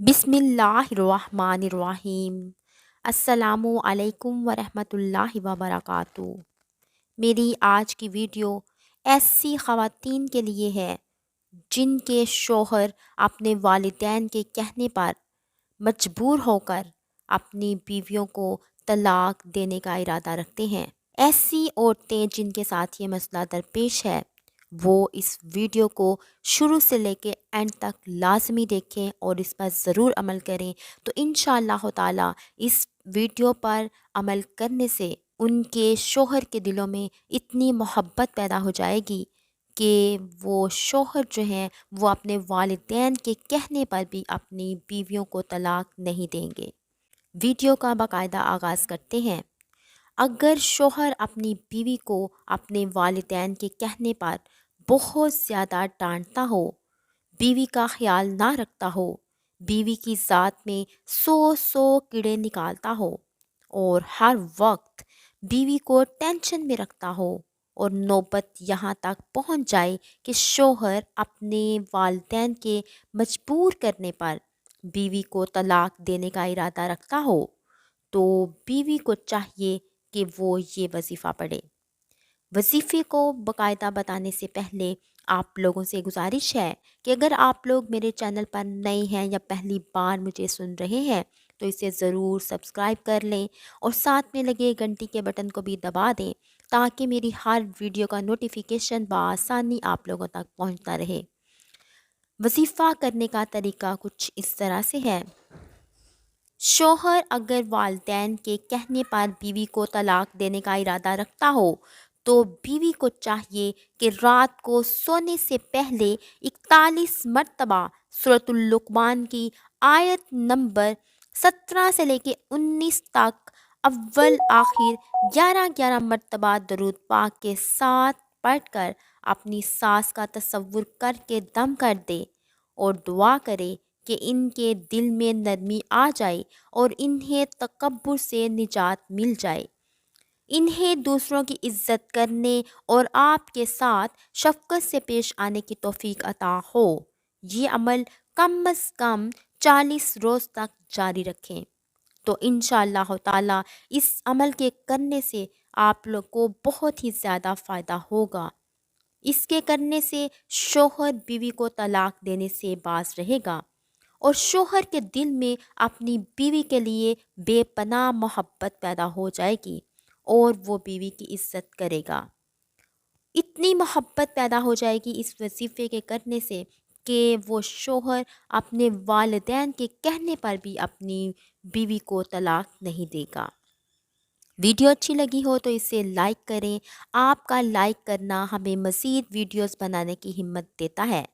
बिस्मिल्लाहिर्रहमानिर्रहीम। अस्सलामु अलैकुम वरहमतुल्लाहि वबरकातुहू। मेरी आज की वीडियो ऐसी ख़वातीन के लिए है जिनके शौहर अपने वालिदैन के कहने पर मजबूर होकर अपनी बीवियों को तलाक देने का इरादा रखते हैं। ऐसी औरतें जिनके साथ ये मसला दरपेश है वो इस वीडियो को शुरू से लेके एंड तक लाजमी देखें और इस पर ज़रूर अमल करें। तो इंशाअल्लाह ताला इस वीडियो पर अमल करने से उनके शौहर के दिलों में इतनी मोहब्बत पैदा हो जाएगी कि वो शौहर जो हैं वो अपने वालिदैन के कहने पर भी अपनी बीवियों को तलाक नहीं देंगे। वीडियो का बाकायदा आगाज़ करते हैं। अगर शौहर अपनी बीवी को अपने वालिदैन के कहने पर बहुत ज़्यादा डांटता हो, बीवी का ख्याल ना रखता हो, बीवी की ज़ात में सौ कीड़े निकालता हो और हर वक्त बीवी को टेंशन में रखता हो और नौबत यहाँ तक पहुँच जाए कि शौहर अपने वालिदैन के मजबूर करने पर बीवी को तलाक देने का इरादा रखता हो, तो बीवी को चाहिए कि वो ये वजीफ़ा पढ़े। वजीफ़े को बाकायदा बताने से पहले आप लोगों से गुजारिश है कि अगर आप लोग मेरे चैनल पर नए हैं या पहली बार मुझे सुन रहे हैं तो इसे ज़रूर सब्सक्राइब कर लें और साथ में लगे घंटी के बटन को भी दबा दें ताकि मेरी हर वीडियो का नोटिफिकेशन बआसानी आप लोगों तक पहुंचता रहे। वजीफ़ा करने का तरीका कुछ इस तरह से है। शौहर अगर वालिदैन के कहने पर बीवी को तलाक देने का इरादा रखता हो तो बीवी को चाहिए कि रात को सोने से पहले 41 मरतबा सूरतुल लुक़मान की आयत नंबर 17 से लेके 19 तक अव्वल आखिर 11 मरतबा दरूद पाक के साथ पढ़कर अपनी सास का तसव्वुर करके दम कर दे और दुआ करे कि इनके दिल में नरमी आ जाए और इन्हें तकब्बुर से निजात मिल जाए, इन्हें दूसरों की इज़्ज़त करने और आपके साथ शफ़क़त से पेश आने की तौफ़ीक अता हो। ये अमल कम अज़ कम 40 रोज़ तक जारी रखें तो इंशाअल्लाह ताला इस अमल के करने से आप लोग को बहुत ही ज़्यादा फ़ायदा होगा। इसके करने से शौहर बीवी को तलाक देने से बाज रहेगा और शौहर के दिल में अपनी बीवी के लिए बेपनाह मोहब्बत पैदा हो जाएगी और वो बीवी की इज़्ज़त करेगा। इतनी मोहब्बत पैदा हो जाएगी इस वजीफ़े के करने से कि वो शौहर अपने वालिदैन के कहने पर भी अपनी बीवी को तलाक नहीं देगा। वीडियो अच्छी लगी हो तो इसे लाइक करें। आपका लाइक करना हमें मज़ीद वीडियोस बनाने की हिम्मत देता है।